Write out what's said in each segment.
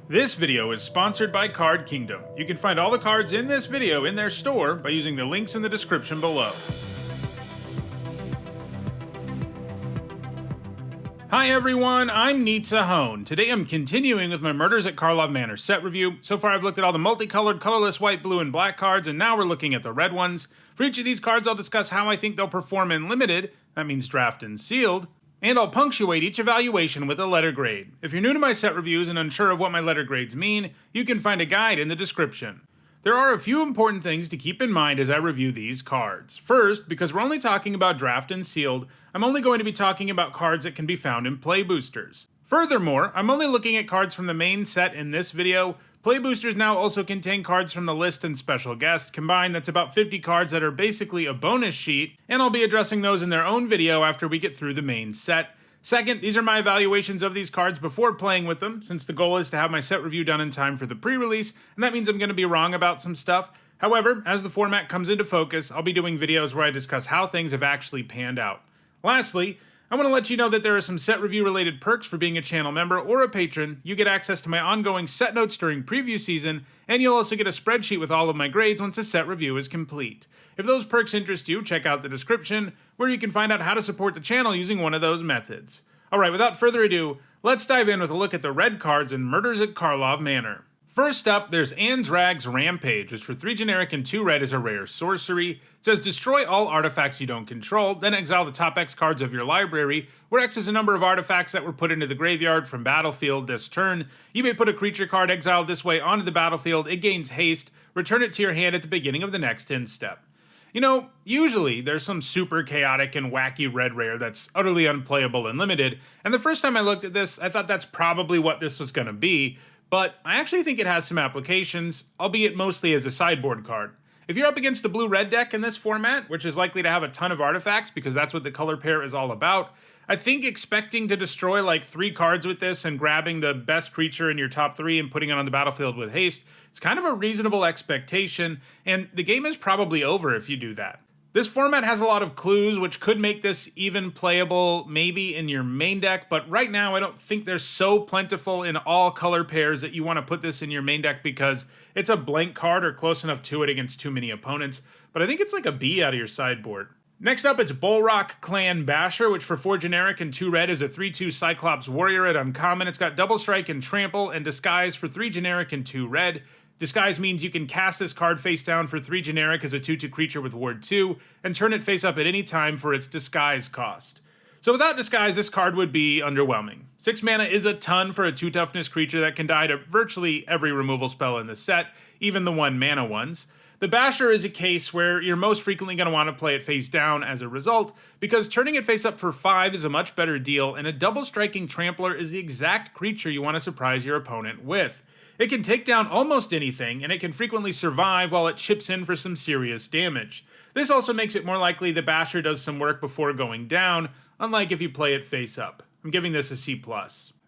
This video is sponsored by Card Kingdom. You can find all the cards in this video in their store by using the links in the description below. Hi everyone, I'm Hone. Today I'm continuing with my Murders at Karlov Manor set review. So far I've looked at all the multicolored, colorless white, blue, and black cards, and now we're looking at the red ones. For each of these cards I'll discuss how I think they'll perform in limited, that means draft and sealed, and I'll punctuate each evaluation with a letter grade. If you're new to my set reviews and unsure of what my letter grades mean, you can find a guide in the description. There are a few important things to keep in mind as I review these cards. First, because we're only talking about draft and sealed, I'm only going to be talking about cards that can be found in play boosters. Furthermore, I'm only looking at cards from the main set in this video. Play boosters now also contain cards from the list and special guest. Combined, that's about 50 cards that are basically a bonus sheet, and I'll be addressing those in their own video after we get through the main set. Second, these are my evaluations of these cards before playing with them, since the goal is to have my set review done in time for the pre-release, and that means I'm going to be wrong about some stuff. However, as the format comes into focus, I'll be doing videos where I discuss how things have actually panned out. Lastly, I want to let you know that there are some set review related perks for being a channel member or a patron. You get access to my ongoing set notes during preview season, and you'll also get a spreadsheet with all of my grades once a set review is complete. If those perks interest you, check out the description, where you can find out how to support the channel using one of those methods. Alright, without further ado, let's dive in with a look at the red cards in Murders at Karlov Manor. First up, there's Andrag's Rampage, which for 3 generic and 2 red is a rare sorcery. It says destroy all artifacts you don't control, then exile the top X cards of your library, where X is a number of artifacts that were put into the graveyard from battlefield this turn. You may put a creature card exiled this way onto the battlefield, it gains haste, return it to your hand at the beginning of the next end step. You know, usually there's some super chaotic and wacky red rare that's utterly unplayable and limited, and the first time I looked at this, I thought that's probably what this was going to be. But I actually think it has some applications, albeit mostly as a sideboard card. If you're up against a blue-red deck in this format, which is likely to have a ton of artifacts because that's what the color pair is all about, I think expecting to destroy like 3 cards with this and grabbing the best creature in your top 3 and putting it on the battlefield with haste, it's kind of a reasonable expectation, and the game is probably over if you do that. This format has a lot of clues, which could make this even playable maybe in your main deck, but right now I don't think they're so plentiful in all color pairs that you want to put this in your main deck because it's a blank card or close enough to it against too many opponents, but I think it's like a B out of your sideboard. Next up, it's Bullrock Clan Basher, which for 4 generic and 2 red is a 3/2 Cyclops Warrior at uncommon. It's got double strike and trample and disguise for 3 generic and 2 red. Disguise means you can cast this card face down for 3 generic as a 2/2 creature with ward 2, and turn it face up at any time for its disguise cost. So without disguise, this card would be underwhelming. 6 mana is a ton for a 2 toughness creature that can die to virtually every removal spell in the set, even the 1 mana ones. The Basher is a case where you're most frequently going to want to play it face down as a result, because turning it face up for 5 is a much better deal, and a double striking Trampler is the exact creature you want to surprise your opponent with. It can take down almost anything, and it can frequently survive while it chips in for some serious damage. This also makes it more likely the Basher does some work before going down, unlike if you play it face up. I'm giving this a C+.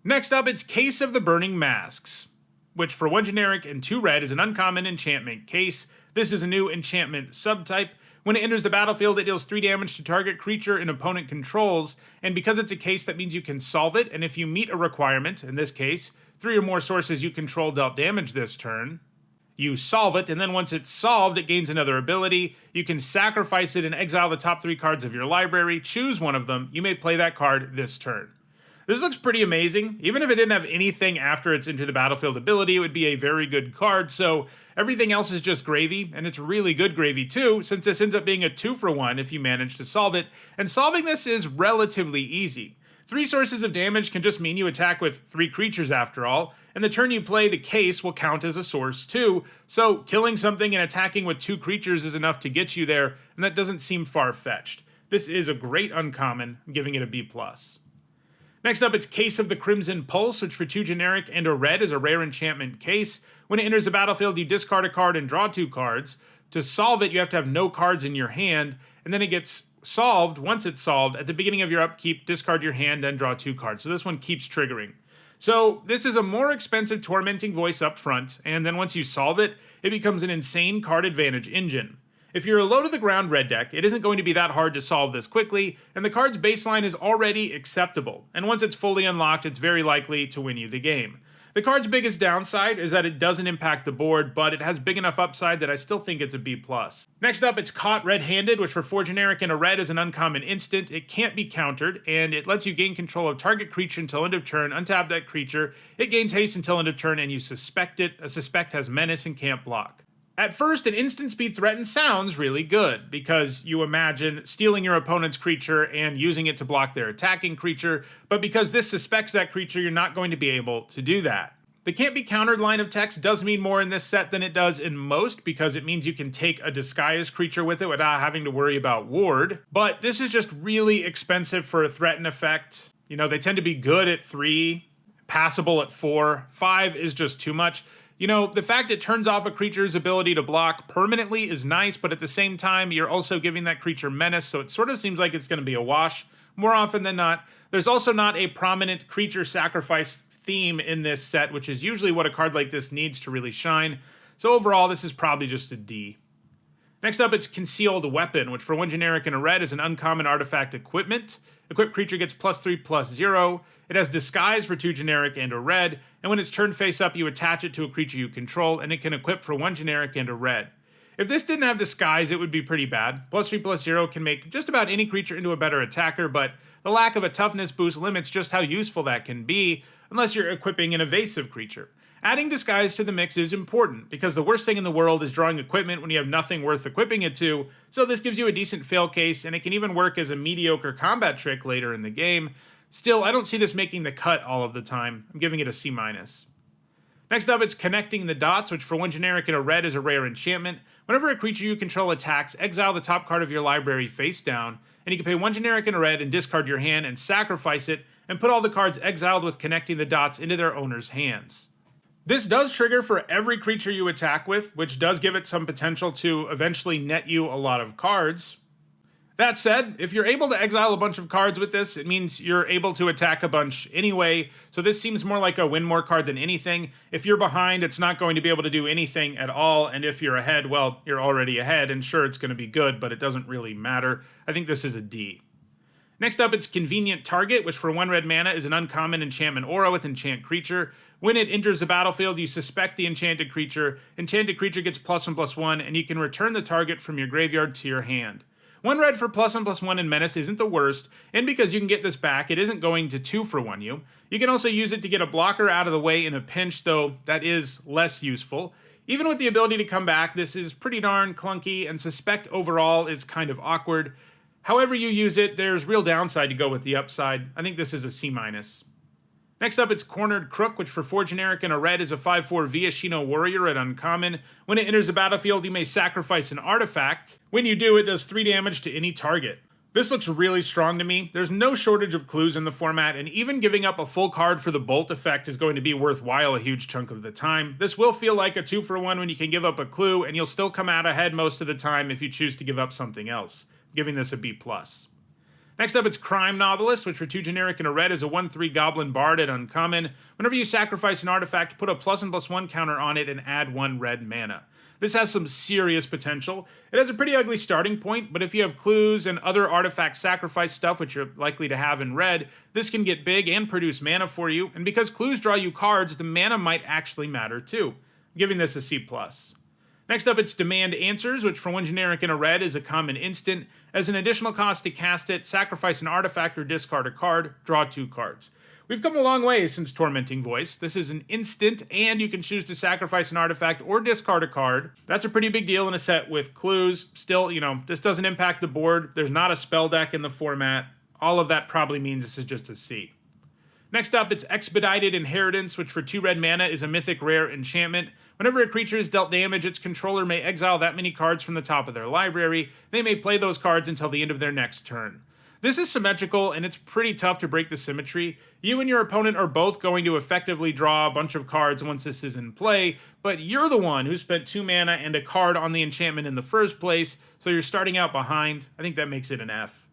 Next up, it's Case of the Burning Masks, which for 1 generic and 2 red is an uncommon enchantment case. This is a new enchantment subtype. When it enters the battlefield, it deals 3 damage to target creature an opponent controls, and because it's a case, that means you can solve it, and if you meet a requirement, in this case, 3 or more sources you control dealt damage this turn, you solve it, and then once it's solved, it gains another ability. You can sacrifice it and exile the top 3 cards of your library, choose one of them, you may play that card this turn. This looks pretty amazing. Even if it didn't have anything after its Into the Battlefield ability, it would be a very good card, so everything else is just gravy, and it's really good gravy too, since this ends up being a 2-for-1 if you manage to solve it, and solving this is relatively easy. 3 sources of damage can just mean you attack with 3 creatures after all, and the turn you play the case will count as a source too, so killing something and attacking with 2 creatures is enough to get you there, and that doesn't seem far-fetched. This is a great uncommon, I'm giving it a B+. Next up, it's Case of the Crimson Pulse, which for 2 generic and a red is a rare enchantment case. When it enters the battlefield, you discard a card and draw 2 cards. To solve it, you have to have no cards in your hand, and then it gets solved. Once it's solved, at the beginning of your upkeep, discard your hand, then draw 2 cards. So this one keeps triggering. So this is a more expensive Tormenting Voice up front, and then once you solve it, it becomes an insane card advantage engine. If you're a low-to-the-ground red deck, it isn't going to be that hard to solve this quickly, and the card's baseline is already acceptable, and once it's fully unlocked, it's very likely to win you the game. The card's biggest downside is that it doesn't impact the board, but it has big enough upside that I still think it's a B+. Next up, it's Caught Red-Handed, which for 4 generic and a red is an uncommon instant. It can't be countered, and it lets you gain control of target creature until end of turn, untap that creature, it gains haste until end of turn, and you suspect it. A suspect has menace and can't block. At first, an instant speed threatened sounds really good, because you imagine stealing your opponent's creature and using it to block their attacking creature, but because this suspects that creature, you're not going to be able to do that. The can't be countered line of text does mean more in this set than it does in most, because it means you can take a disguised creature with it without having to worry about ward, but this is just really expensive for a threaten effect. You know, they tend to be good at 3, passable at 4, 5 is just too much. You know, the fact it turns off a creature's ability to block permanently is nice, but at the same time, you're also giving that creature menace, so it sort of seems like it's going to be a wash more often than not. There's also not a prominent creature sacrifice theme in this set, which is usually what a card like this needs to really shine. So overall, this is probably just a D. Next up, it's Concealed Weapon, which for 1 generic and a red is an uncommon artifact equipment. Equipped creature gets +3/+0. It has Disguise for 2 generic and a red, and when it's turned face up, you attach it to a creature you control, and it can equip for 1 generic and a red. If this didn't have Disguise, it would be pretty bad. +3/+0 can make just about any creature into a better attacker, but the lack of a toughness boost limits just how useful that can be, unless you're equipping an evasive creature. Adding Disguise to the mix is important, because the worst thing in the world is drawing equipment when you have nothing worth equipping it to, so this gives you a decent fail case, and it can even work as a mediocre combat trick later in the game. Still, I don't see this making the cut all of the time. I'm giving it a C-. Next up, it's Connecting the Dots, which for 1 generic and a red is a rare enchantment. Whenever a creature you control attacks, exile the top card of your library face down, and you can pay 1 generic and a red and discard your hand and sacrifice it, and put all the cards exiled with Connecting the Dots into their owner's hands. This does trigger for every creature you attack with, which does give it some potential to eventually net you a lot of cards. That said, if you're able to exile a bunch of cards with this, it means you're able to attack a bunch anyway, so this seems more like a win more card than anything. If you're behind, it's not going to be able to do anything at all, and if you're ahead, well, you're already ahead, and sure, it's going to be good, but it doesn't really matter. I think this is a D. Next up, it's Convenient Target, which for 1 red mana is an uncommon enchantment aura with enchant creature. When it enters the battlefield, you suspect the enchanted creature gets +1/+1, and you can return the target from your graveyard to your hand. 1 red for +1/+1 in Menace isn't the worst, and because you can get this back, it isn't going to 2-for-1 you. You can also use it to get a blocker out of the way in a pinch, though that is less useful. Even with the ability to come back, this is pretty darn clunky, and Suspect overall is kind of awkward. However you use it, there's real downside to go with the upside. I think this is a C-. Next up, it's Cornered Crook, which for 4 generic and a red is a 5/4 Viashino Warrior at uncommon. When it enters the battlefield, you may sacrifice an artifact. When you do, it does 3 damage to any target. This looks really strong to me. There's no shortage of clues in the format, and even giving up a full card for the bolt effect is going to be worthwhile a huge chunk of the time. This will feel like a 2-for-1 when you can give up a clue, and you'll still come out ahead most of the time if you choose to give up something else. I'm giving this a B+. Next up, it's Crime Novelist, which for 2 generic and a red is a 1/3 Goblin Bard at uncommon. Whenever you sacrifice an artifact, put a +1/+1 counter on it and add 1 red mana. This has some serious potential. It has a pretty ugly starting point, but if you have clues and other artifact sacrifice stuff, which you're likely to have in red, this can get big and produce mana for you, and because clues draw you cards, the mana might actually matter too. I'm giving this a C+. Next up, it's Demand Answers, which for 1 generic and a red is a common instant. As an additional cost to cast it, sacrifice an artifact or discard a card, draw 2 cards. We've come a long way since Tormenting Voice. This is an instant, and you can choose to sacrifice an artifact or discard a card. That's a pretty big deal in a set with clues. Still, this doesn't impact the board. There's not a spell deck in the format. All of that probably means this is just a C. Next up, it's Expedited Inheritance, which for 2 red mana is a mythic rare enchantment. Whenever a creature is dealt damage, its controller may exile that many cards from the top of their library. They may play those cards until the end of their next turn. This is symmetrical, and it's pretty tough to break the symmetry. You and your opponent are both going to effectively draw a bunch of cards once this is in play, but you're the one who spent 2 mana and a card on the enchantment in the first place, so you're starting out behind. I think that makes it an F.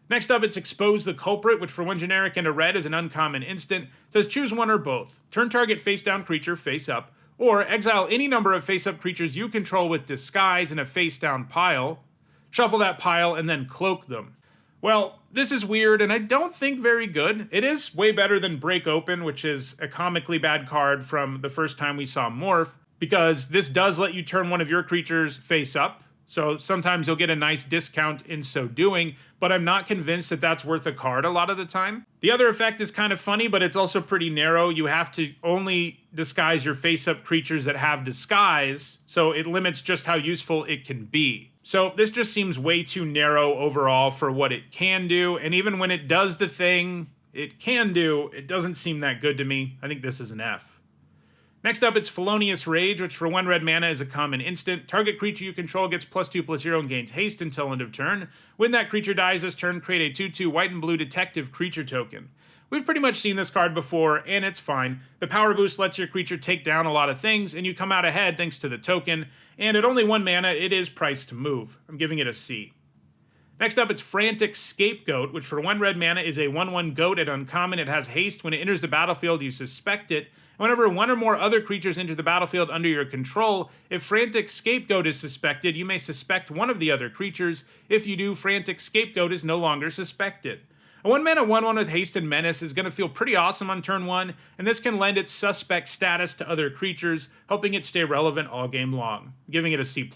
Next up, it's Expose the Culprit, which for 1 generic and a red is an uncommon instant. It says choose one or both. Turn target face-down creature face up, or exile any number of face-up creatures you control with Disguise in a face-down pile. Shuffle that pile and then cloak them. Well, this is weird, and I don't think very good. It is way better than Break Open, which is a comically bad card from the first time we saw Morph, because this does let you turn one of your creatures face up, so sometimes you'll get a nice discount in so doing, but I'm not convinced that that's worth a card a lot of the time. The other effect is kind of funny, but it's also pretty narrow. You have to only disguise your face-up creatures that have disguise, so it limits just how useful it can be. So this just seems way too narrow overall for what it can do, and even when it does the thing it can do, it doesn't seem that good to me. I think this is an F. Next up, it's Felonius Rage, which for 1 red mana is a common instant. Target creature you control gets +2/+0 and gains haste until end of turn. When that creature dies this turn, create a 2/2 white and blue detective creature token. We've pretty much seen this card before, and it's fine. The power boost lets your creature take down a lot of things, and you come out ahead thanks to the token, and at only 1 mana, it is priced to move. I'm giving it a C. Next up, it's Frantic Scapegoat, which for 1 red mana is a 1/1 goat at uncommon. It has haste. When it enters the battlefield, you suspect it. Whenever 1 or more other creatures enter the battlefield under your control, if Frantic Scapegoat is suspected, you may suspect one of the other creatures. If you do, Frantic Scapegoat is no longer suspected. A 1 mana 1/1 with haste and menace is going to feel pretty awesome on turn 1, and this can lend its suspect status to other creatures, helping it stay relevant all game long, giving it a C+.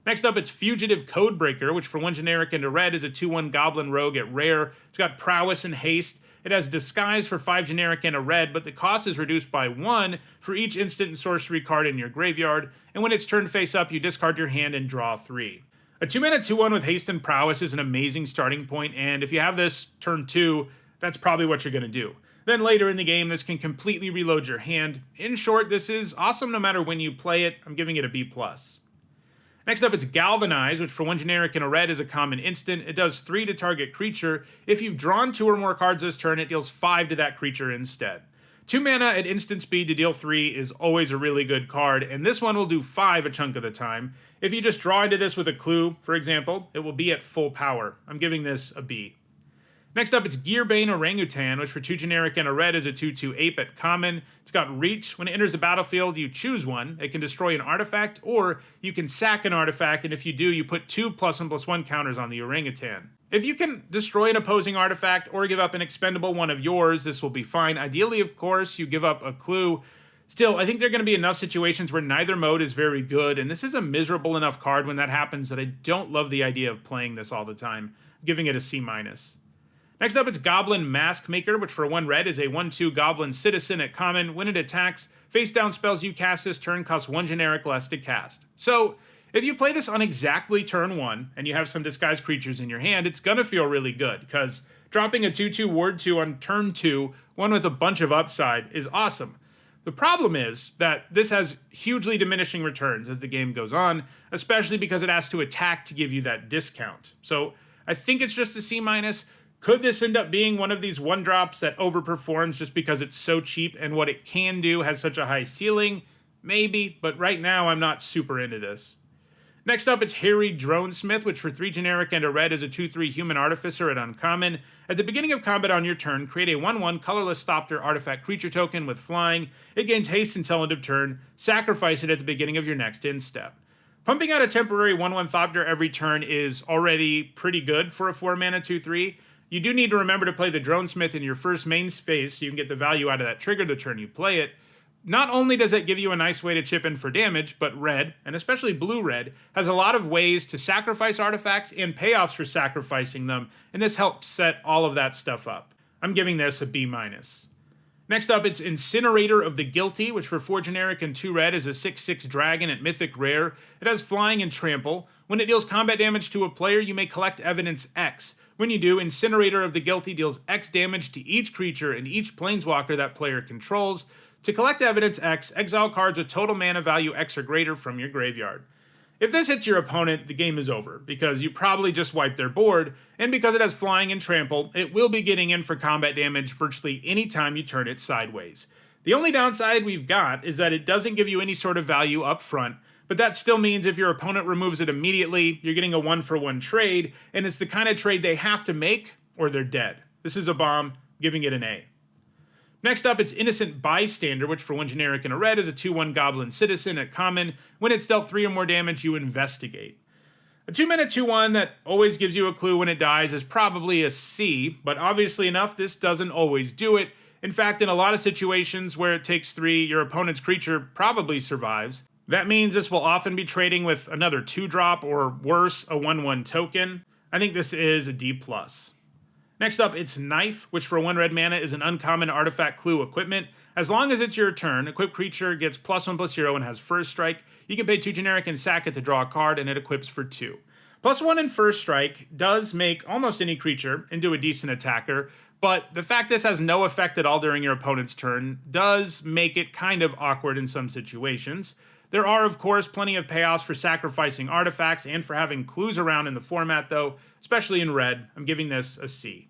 Next up, it's Fugitive Codebreaker, which for 1 generic and a red is a 2/1 Goblin Rogue at rare. It's got prowess and haste. It has disguise for 5 generic and a red, but the cost is reduced by 1 for each instant and sorcery card in your graveyard, and when it's turned face up, you discard your hand and draw 3. A 2 mana 2/1 with haste and prowess is an amazing starting point, and if you have this turn 2, that's probably what you're going to do. Then later in the game, this can completely reload your hand. In short, this is awesome no matter when you play it. I'm giving it a B+. Next up, it's Galvanize, which for 1 generic and a red is a common instant. It does 3 to target creature. If you've drawn 2 or more cards this turn, it deals 5 to that creature instead. 2 mana at instant speed to deal 3 is always a really good card, and this one will do 5 a chunk of the time. If you just draw into this with a clue, for example, it will be at full power. I'm giving this a B. Next up, it's Bane Orangutan, which for 2 generic and a red is a 2/2 ape at common. It's got reach. When it enters the battlefield, you choose one. It can destroy an artifact, or you can sack an artifact, and if you do, you put 2 +1/+1 counters on the orangutan. If you can destroy an opposing artifact or give up an expendable one of yours, this will be fine. Ideally, of course, you give up a clue. Still, I think there are going to be enough situations where neither mode is very good, and this is a miserable enough card when that happens that I don't love the idea of playing this all the time. I'm giving it a C-. Next up, it's Goblin Mask Maker, which for 1 red is a 1/2 Goblin Citizen at common. When it attacks, face down spells you cast this turn cost 1 generic less to cast. So, if you play this on exactly turn 1, and you have some disguised creatures in your hand, it's gonna feel really good, because dropping a 2/2 Ward 2 on turn 2, one with a bunch of upside, is awesome. The problem is that this has hugely diminishing returns as the game goes on, especially because it has to attack to give you that discount. So, I think it's just a C-. Could this end up being one of these 1-drops that overperforms just because it's so cheap and what it can do has such a high ceiling? Maybe, but right now I'm not super into this. Next up, it's Harry Dronesmith, which for 3 generic and a red is a 2/3 human artificer at uncommon. At the beginning of combat on your turn, create a 1/1 colorless Thopter artifact creature token with flying. It gains haste until end of turn. Sacrifice it at the beginning of your next end step. Pumping out a temporary 1/1 Thopter every turn is already pretty good for a 4 mana 2/3. You do need to remember to play the Dronesmith in your first main phase so you can get the value out of that trigger the turn you play it. Not only does it give you a nice way to chip in for damage, but red, and especially blue-red, has a lot of ways to sacrifice artifacts and payoffs for sacrificing them, and this helps set all of that stuff up. I'm giving this a B-. Next up, it's Incinerator of the Guilty, which for 4 generic and 2 red is a 6/6 dragon at Mythic Rare. It has flying and trample. When it deals combat damage to a player, you may collect evidence X. When you do, Incinerator of the Guilty deals X damage to each creature and each planeswalker that player controls. To collect evidence X, exile cards with total mana value X or greater from your graveyard. If this hits your opponent, the game is over, because you probably just wiped their board, and because it has flying and trample, it will be getting in for combat damage virtually any time you turn it sideways. The only downside we've got is that it doesn't give you any sort of value up front, but that still means if your opponent removes it immediately, you're getting a 1-for-1 trade, and it's the kind of trade they have to make, or they're dead. This is a bomb, giving it an A. Next up, it's Innocent Bystander, which for 1 generic and a red is a 2/1 Goblin Citizen at common. When it's dealt 3 or more damage, you investigate. A 2-mana 2/1 that always gives you a clue when it dies is probably a C, but obviously enough, this doesn't always do it. In fact, in a lot of situations where it takes 3, your opponent's creature probably survives. That means this will often be trading with another 2-drop or worse, a 1/1 token. I think this is a D+. Next up, it's Knife, which for 1 red mana is an uncommon artifact clue equipment. As long as it's your turn, equipped creature gets +1/+0 and has first strike. You can pay 2 generic and sack it to draw a card, and it equips for 2. +1 and first strike does make almost any creature into a decent attacker, but the fact this has no effect at all during your opponent's turn does make it kind of awkward in some situations. There are, of course, plenty of payoffs for sacrificing artifacts and for having clues around in the format, though, especially in red. I'm giving this a C.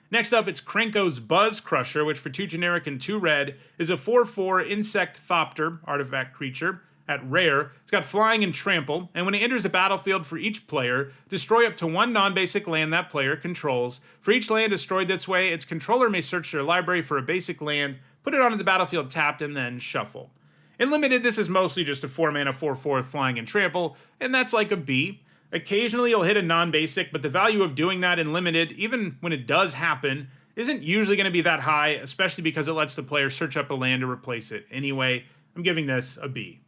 Next up, it's Krenko's Buzz Crusher, which for 2 generic and 2 red is a 4/4 Insect Thopter artifact creature. At rare, it's got flying and trample, and when it enters the battlefield for each player, destroy up to 1 non-basic land that player controls. For each land destroyed this way, its controller may search their library for a basic land, put it onto the battlefield tapped, and then shuffle. In limited, this is mostly just a 4-mana 4/4 flying and trample, and that's like a B. Occasionally you'll hit a non-basic, but the value of doing that in limited, even when it does happen, isn't usually going to be that high, especially because it lets the player search up a land to replace it. Anyway, I'm giving this a B.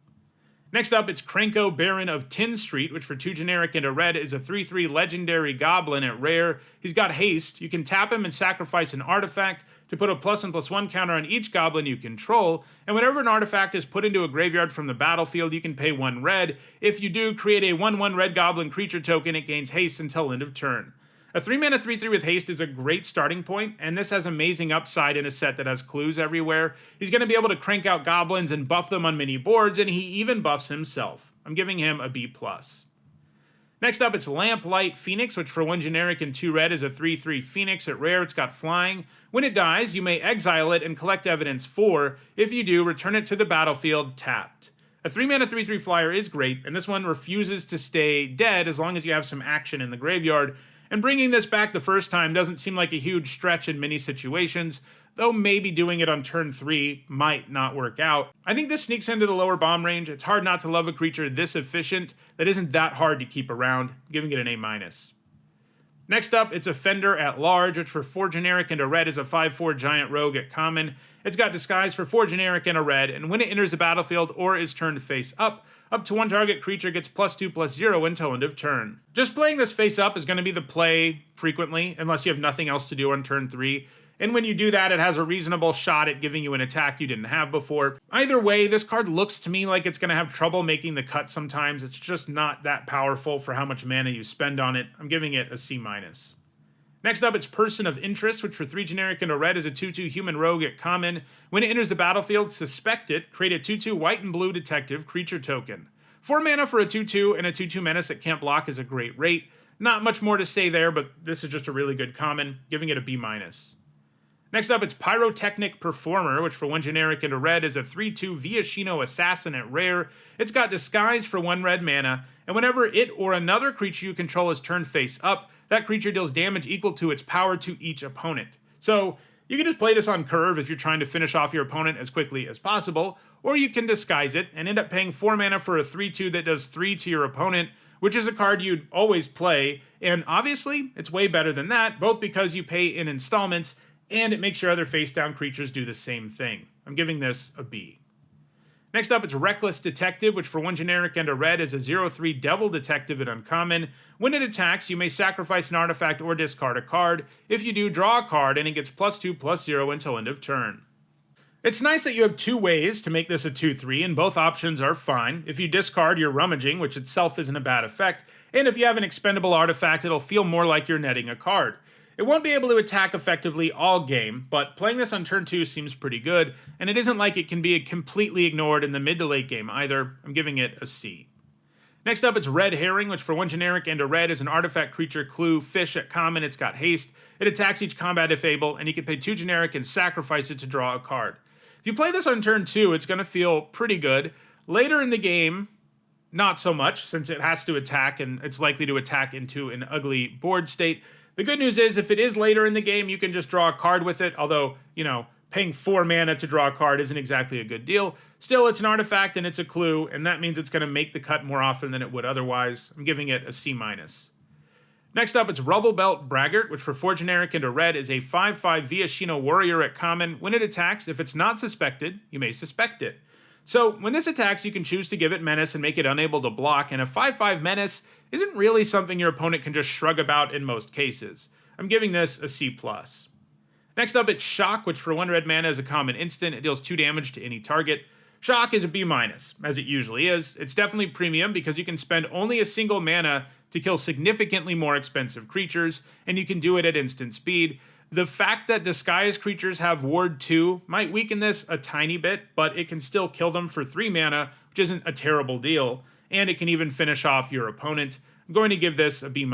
Next up, it's Krenko Baron of Tin Street, which for 2 generic and a red is a 3/3 legendary goblin at rare. He's got haste. You can tap him and sacrifice an artifact to put a +1/+1 counter on each goblin you control, and whenever an artifact is put into a graveyard from the battlefield, you can pay 1 red. If you do, create a 1/1 red goblin creature token. It gains haste until end of turn. A 3-mana 3/3 with haste is a great starting point, and this has amazing upside in a set that has clues everywhere. He's going to be able to crank out goblins and buff them on many boards, and he even buffs himself. I'm giving him a B+. Next up, it's Lamplight Phoenix, which for 1 generic and 2 red is a 3/3 Phoenix. At rare, it's got flying. When it dies, you may exile it and collect evidence 4. If you do, return it to the battlefield tapped. A 3-mana 3/3 flyer is great, and this one refuses to stay dead as long as you have some action in the graveyard. And bringing this back the first time doesn't seem like a huge stretch in many situations, though maybe doing it on turn 3 might not work out. I think this sneaks into the lower bomb range. It's hard not to love a creature this efficient that isn't that hard to keep around, giving it an A-. Next up, it's a Fender at large, which for 4 generic and a red is a 5/4 giant rogue at common. It's got disguise for 4 generic and a red, and when it enters the battlefield or is turned face up to 1 target creature gets +2/+0 until end of turn. Just playing this face up is going to be the play frequently, unless you have nothing else to do on turn 3. And when you do that, it has a reasonable shot at giving you an attack you didn't have before. Either way, this card looks to me like it's going to have trouble making the cut sometimes. It's just not that powerful for how much mana you spend on it. I'm giving it a C-. Next up, it's Person of Interest, which for 3 generic and a red is a 2/2 human rogue at common. When it enters the battlefield, suspect it, create a 2/2 white and blue detective creature token. 4 mana for a 2/2 and a 2/2 menace that can't block is a great rate. Not much more to say there, but this is just a really good common, giving it a B-. Next up, it's Pyrotechnic Performer, which for 1 generic and a red is a 3/2 Viashino Assassin at rare. It's got disguise for 1 red mana, and whenever it or another creature you control is turned face up, that creature deals damage equal to its power to each opponent. So you can just play this on curve if you're trying to finish off your opponent as quickly as possible, or you can disguise it and end up paying 4 mana for a 3/2 that does 3 to your opponent, which is a card you'd always play, and obviously it's way better than that, both because you pay in installments and it makes your other face-down creatures do the same thing. I'm giving this a B. Next up, it's Reckless Detective, which for 1 generic and a red is a 0/3 Devil Detective at uncommon. When it attacks, you may sacrifice an artifact or discard a card. If you do, draw a card, and it gets +2/+0 until end of turn. It's nice that you have 2 ways to make this a 2/3, and both options are fine. If you discard, you're rummaging, which itself isn't a bad effect, and if you have an expendable artifact, it'll feel more like you're netting a card. It won't be able to attack effectively all game, but playing this on turn 2 seems pretty good, and it isn't like it can be completely ignored in the mid to late game either. I'm giving it a C. Next up, it's Red Herring, which for 1 generic and a red is an artifact creature clue fish at common. It's got haste. It attacks each combat if able, and you can pay 2 generic and sacrifice it to draw a card. If you play this on turn 2, it's going to feel pretty good. Later in the game, not so much, since it has to attack, and it's likely to attack into an ugly board state. The good news is, if it is later in the game, you can just draw a card with it, although, Paying 4 mana to draw a card isn't exactly a good deal. Still, it's an artifact and it's a clue, and that means it's going to make the cut more often than it would otherwise. I'm giving it a C-. Next up, it's Rubble Belt Braggart, which for 4 generic and a red is a 5/5 Viashino Warrior at common. When it attacks, if it's not suspected, you may suspect it. So when this attacks, you can choose to give it Menace and make it unable to block, and a 5/5 Menace isn't really something your opponent can just shrug about in most cases. I'm giving this a C+. Next up, it's Shock, which for 1 red mana is a common instant. It deals 2 damage to any target. Shock is a B-, as it usually is. It's definitely premium because you can spend only a single mana to kill significantly more expensive creatures, and you can do it at instant speed. The fact that disguised creatures have Ward 2 might weaken this a tiny bit, but it can still kill them for 3 mana, which isn't a terrible deal, and it can even finish off your opponent. I'm going to give this a B-.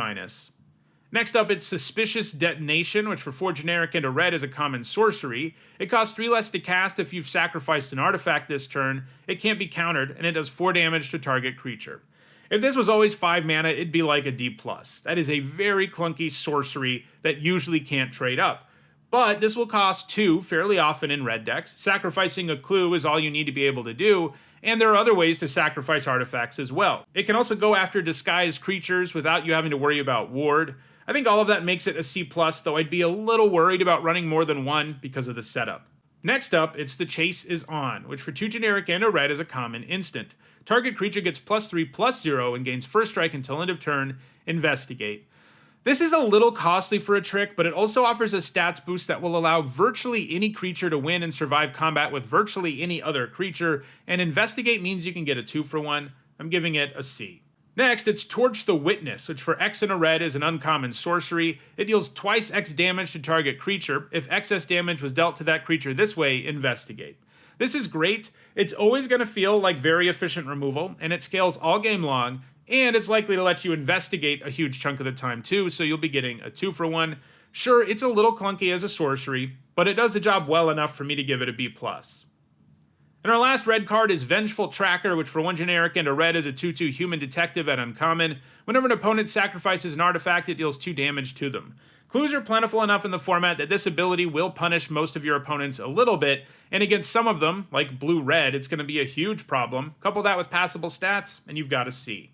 Next up, it's Suspicious Detonation, which for 4 generic and a red is a common sorcery. It costs 3 less to cast if you've sacrificed an artifact this turn. It can't be countered, and it does 4 damage to target creature. If this was always 5 mana, it'd be like a D+. That is a very clunky sorcery that usually can't trade up. But this will cost 2 fairly often in red decks. Sacrificing a clue is all you need to be able to do, and there are other ways to sacrifice artifacts as well. It can also go after disguised creatures without you having to worry about ward. I think all of that makes it a C+, though I'd be a little worried about running more than one because of the setup. Next up, it's The Chase is On, which for 2 generic and a red is a common instant. Target creature gets +3/+0 and gains first strike until end of turn. Investigate. This is a little costly for a trick, but it also offers a stats boost that will allow virtually any creature to win and survive combat with virtually any other creature, and Investigate means you can get a 2-for-1. I'm giving it a C. Next, it's Torch the Witness, which for X and a red is an uncommon sorcery. It deals twice X damage to target creature. If excess damage was dealt to that creature this way, investigate. This is great. It's always going to feel like very efficient removal, and it scales all game long, and it's likely to let you investigate a huge chunk of the time too, so you'll be getting a 2-for-1. Sure, it's a little clunky as a sorcery, but it does the job well enough for me to give it a B+. And our last red card is Vengeful Tracker, which for 1 generic and a red is a 2/2 human detective at uncommon. Whenever an opponent sacrifices an artifact, it deals 2 damage to them. Clues are plentiful enough in the format that this ability will punish most of your opponents a little bit, and against some of them, like blue-red, it's going to be a huge problem. Couple that with passable stats, and you've got a C.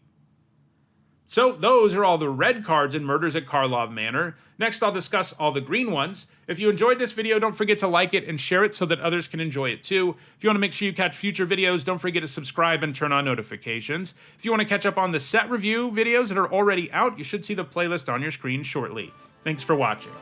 So those are all the red cards in Murders at Karlov Manor. Next, I'll discuss all the green ones. If you enjoyed this video, don't forget to like it and share it so that others can enjoy it too. If you want to make sure you catch future videos, don't forget to subscribe and turn on notifications. If you want to catch up on the set review videos that are already out, you should see the playlist on your screen shortly. Thanks for watching.